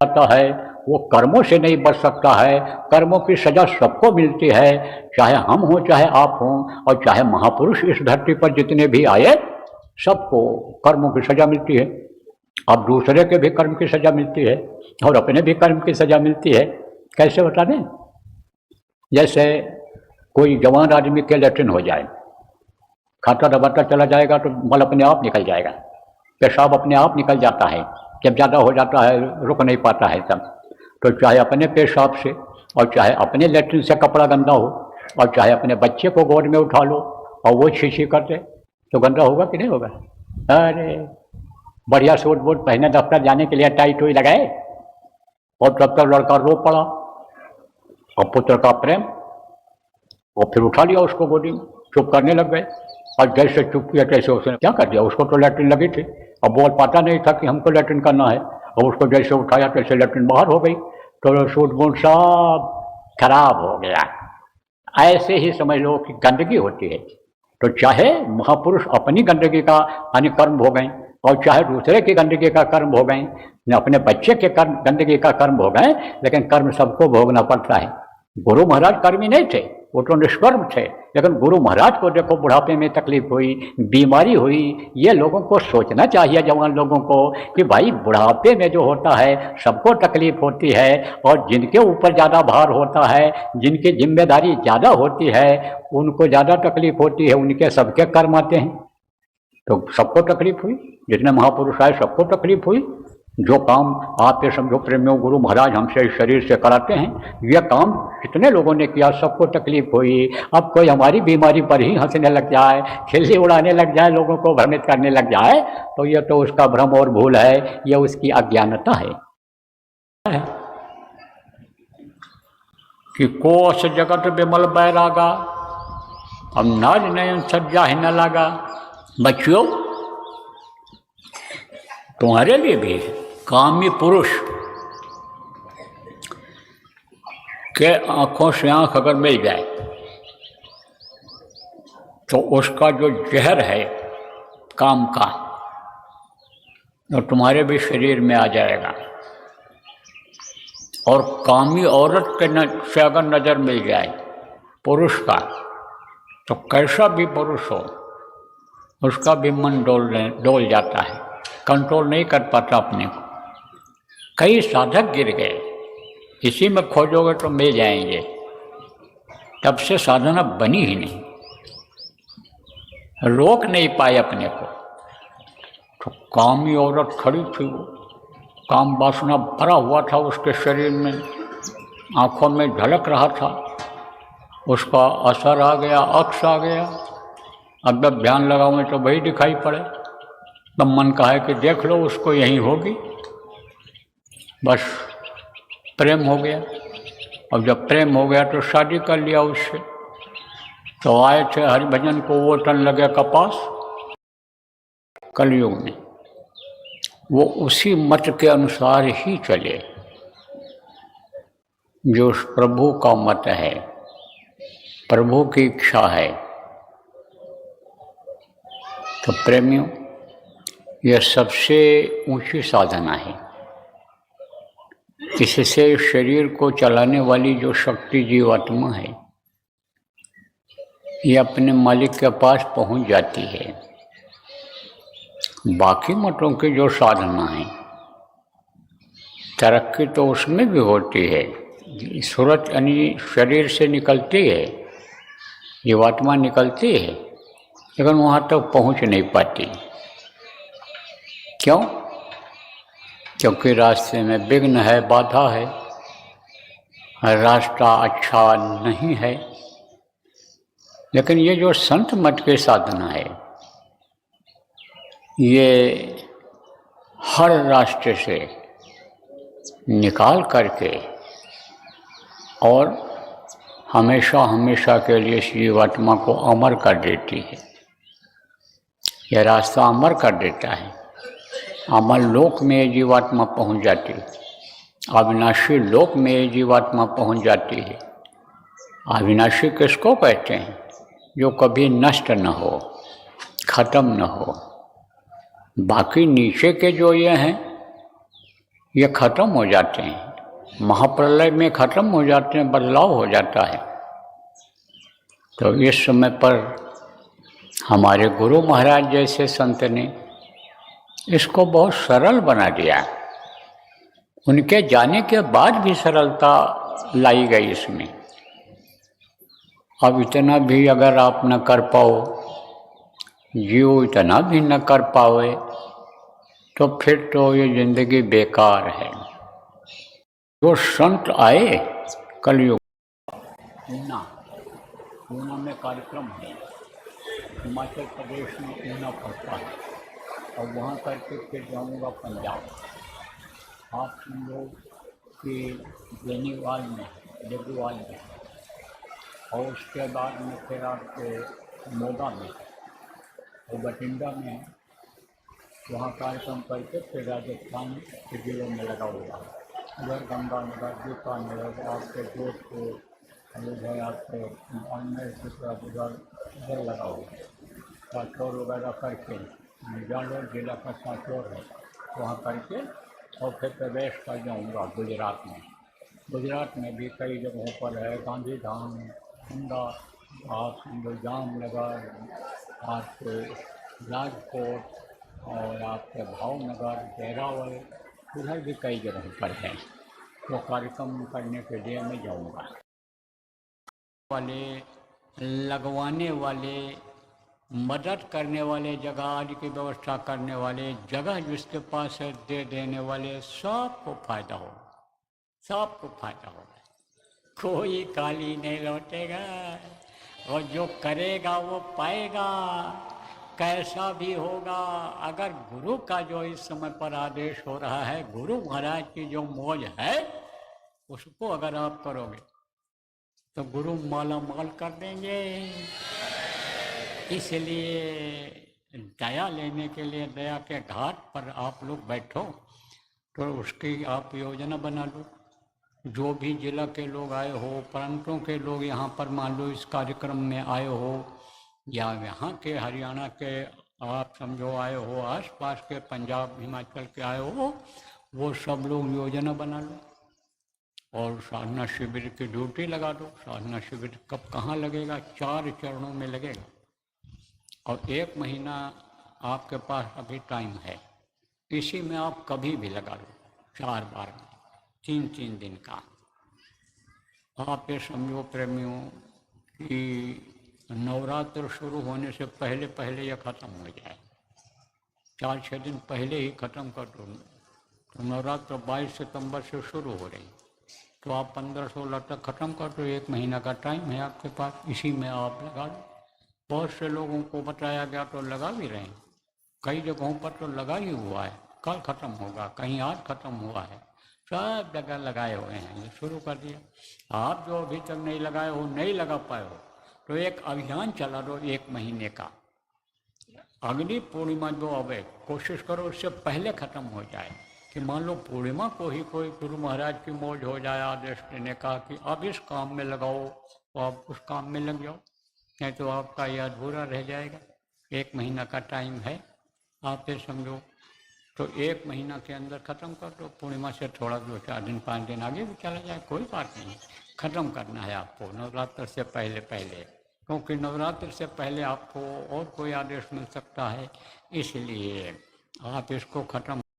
जाता है वो कर्मों से नहीं बच सकता है। कर्मों की सजा सबको मिलती है, चाहे हम हों चाहे आप हों, और चाहे महापुरुष इस धरती पर जितने भी आए सबको कर्मों की सजा मिलती है। अब दूसरे के भी कर्म की सजा मिलती है और अपने भी कर्म की सजा मिलती है। कैसे बता दें? जैसे कोई जवान आदमी के लैट्रिन हो जाए, खाता दबाता चला जाएगा तो मल अपने आप निकल जाएगा, पेशाब अपने आप निकल जाता है। जब ज़्यादा हो जाता है रुक नहीं पाता है तब। तो चाहे अपने पेशाब से और चाहे अपने लैट्रिन से कपड़ा गंदा हो और चाहे अपने बच्चे को गोद में उठा लो और वो छी करते तो गंदा होगा कि नहीं होगा? अरे बढ़िया सूट बूट पहने दफ्तर जाने के लिए टाई टोई लगाए और तब तक लड़का रो पड़ा और पुत्र का प्रेम, और फिर उठा लिया उसको गोदी में, चुप करने लग गए। और जैसे चुप किया तैसे उसने क्या कर दिया, उसको तो लैट्रिन लगी थी और बोल पाता नहीं था कि हमको लैट्रिन करना है, और उसको जैसे उठाया तैसे लैट्रिन बाहर हो गई, तो सूट बूट सब खराब हो गया। ऐसे ही समझ लो कि गंदगी होती है। तो चाहे महापुरुष अपनी गंदगी का यानी कर्म भोगें और चाहे दूसरे की गंदगी का कर्म भोगें, अपने बच्चे के कर्म गंदगी का कर्म भोगें, लेकिन कर्म सबको भोगना पड़ता है। गुरु महाराज कर्मी नहीं थे, वो तो निष्कर्म थे, लेकिन गुरु महाराज को देखो बुढ़ापे में तकलीफ हुई, बीमारी हुई। ये लोगों को सोचना चाहिए, जवान लोगों को, कि भाई बुढ़ापे में जो होता है सबको तकलीफ होती है, और जिनके ऊपर ज़्यादा भार होता है, जिनकी जिम्मेदारी ज़्यादा होती है, उनको ज़्यादा तकलीफ होती है, उनके सबके कर्म आते हैं। तो सबको तकलीफ हुई, जितने महापुरुष आए सबको तकलीफ हुई। जो काम आप ये समझो प्रेमियों गुरु महाराज हमसे इस शरीर से कराते हैं, यह काम कितने लोगों ने किया, सबको तकलीफ हुई। अब कोई हमारी बीमारी पर ही हंसने लग जाए, खिल्ली उड़ाने लग जाए, लोगों को भ्रमित करने लग जाए, तो यह तो उसका भ्रम और भूल है, यह उसकी अज्ञानता है कि कोस जगत बिमल बैरागा, अब नाज नयन सज्जा ही न लगा। बच्चों तुम्हारे लिए भी कामी पुरुष के आंखों से आंख अगर मिल जाए तो उसका जो जहर है काम का, तो तुम्हारे भी शरीर में आ जाएगा। और कामी औरत के से अगर नज़र मिल जाए पुरुष का, तो कैसा भी पुरुष हो उसका भी मन डोल जाता है, कंट्रोल नहीं कर पाता अपने को। कई साधक गिर गए, इसी में खोजोगे तो मिल जाएंगे, तब से साधना बनी ही नहीं, रोक नहीं पाए अपने को। तो कामी औरत खड़ी थी, वो काम वासना भरा हुआ था उसके शरीर में, आंखों में झलक रहा था, उसका असर आ गया, अक्स आ गया। अब जब ध्यान लगाओगे तो वही दिखाई पड़े, तब मन कहा है कि देख लो उसको यहीं होगी, बस प्रेम हो गया। अब जब प्रेम हो गया तो शादी कर लिया उससे। तो आए थे हरिभजन को वो तन लगे कपास, कलयुग में वो उसी मत के अनुसार ही चले जो उस प्रभु का मत है, प्रभु की इच्छा है। तो प्रेमियों, यह सबसे ऊंची साधना है। इससे शरीर को चलाने वाली जो शक्ति जीवात्मा है, ये अपने मालिक के पास पहुंच जाती है। बाकी मतों की जो साधना है, तरक्की तो उसमें भी होती है, सूरत यानी शरीर से निकलती है, जीवात्मा निकलती है, लेकिन वहाँ तक पहुँच नहीं पाती। क्यों? क्योंकि रास्ते में विघ्न है, बाधा है, रास्ता अच्छा नहीं है। लेकिन ये जो संत मत की साधना है, ये हर रास्ते से निकाल करके और हमेशा हमेशा के लिए जीवात्मा को अमर कर देती है। यह रास्ता अमर कर देता है। अमर लोक में जीवात्मा पहुंच जाती है, अविनाशी लोक में जीवात्मा पहुंच जाती है। अविनाशी किसको कहते हैं? जो कभी नष्ट न हो, खत्म न हो। बाकी नीचे के जो ये हैं, ये खत्म हो जाते हैं, महाप्रलय में खत्म हो जाते हैं, बदलाव हो जाता है। तो इस समय पर हमारे गुरु महाराज जैसे संत ने इसको बहुत सरल बना दिया। उनके जाने के बाद भी सरलता लाई गई इसमें। अब इतना भी अगर आप न कर पाओ, जीव इतना भी न कर पाओ, तो फिर तो ये जिंदगी बेकार है। जो संत आए कलयुग, ऊना में कार्यक्रम है, हिमाचल प्रदेश में ऊना पड़ता है, और वहाँ करके फिर जाऊँगा पंजाब। आप सुन लो कि बेनीवाल में, देबूवाल में, और उसके बाद में फिर आपके मोगा में और बठिंडा में, वहाँ कार्यक्रम करके फिर राजस्थान के जिलों में लगा हुआ। उधर गंगानगर, बीकानेर, आपके जोधपुर, उधर आपके उधर लगा हुआ, साचौर वगैरह करके, जालोर जिला का साचौर है, वहाँ करके और फिर प्रवेश कर जाऊँगा गुजरात में। गुजरात में भी कई जगहों पर है, गांधीधाम, अहमदाबाद, जामनगर, आपके राजकोट और आपके भावनगर, वेरावल, उधर भी कई जगहों पर है। तो कार्यक्रम करने के लिए मैं जाऊँगा। वाले लगवाने वाले, मदद करने वाले, जगह आदि की व्यवस्था करने वाले, जगह जिसके पास है दे देने वाले, सबको फायदा होगा, सबको फायदा होगा। कोई खाली नहीं लौटेगा, और जो करेगा वो पाएगा, कैसा भी होगा। अगर गुरु का जो इस समय पर आदेश हो रहा है, गुरु महाराज की जो मौज है, उसको अगर आप करोगे तो गुरु माला माल कर देंगे। इसलिए दया लेने के लिए दया के घाट पर आप लोग बैठो, तो उसकी आप योजना बना लो। जो भी जिला के लोग आए हो, प्रांतों के लोग यहाँ पर मान लो इस कार्यक्रम में आए हो, या यहाँ के हरियाणा के आप समझो आए हो, आसपास के पंजाब हिमाचल के आए हो, वो सब लोग योजना बना लो और साधना शिविर की ड्यूटी लगा दो। साधना शिविर कब कहाँ लगेगा? 4 चरणों में लगेगा, और 1 महीना आपके पास अभी टाइम है। इसी में आप कभी भी लगा लो, 4 बार में, 3-3 दिन का। आप ये समझो प्रेमियों कि नवरात्र शुरू होने से पहले पहले यह ख़त्म हो जाए, 4-6 दिन पहले ही ख़त्म कर दो। तो नवरात्र 22 सितंबर से शुरू हो रही, तो आप 15-16 तक ख़त्म कर दो। 1 महीना का टाइम है आपके पास, इसी में आप लगा लो। बहुत से लोगों को बताया गया तो लगा भी रहे हैं, कई जगहों पर तो लगा ही हुआ है, कल ख़त्म होगा, कहीं आज ख़त्म हुआ है, सब जगह लगाए हुए हैं, ये शुरू कर दिया। आप जो अभी तक नहीं लगाए हो, नहीं लगा पाए हो, तो एक अभियान चला दो 1 महीने का। अगली पूर्णिमा जो आवे, कोशिश करो उससे पहले ख़त्म हो जाए, कि मान लो पूर्णिमा को ही कोई गुरु महाराज की मौज हो जाए, आदेश देने का कि अब इस काम में लगाओ, तो आप उस काम में लग जाओ, नहीं तो आपका यह अधूरा रह जाएगा। 1 महीना का टाइम है, आप ये समझो। तो 1 महीना के अंदर ख़त्म कर दो। पूर्णिमा से थोड़ा 2-4 दिन 5 दिन आगे भी चला जाए, कोई बात नहीं, ख़त्म करना है आपको नवरात्र से पहले पहले, क्योंकि नवरात्र से पहले आपको और कोई आदेश मिल सकता है। इसलिए आप इसको ख़त्म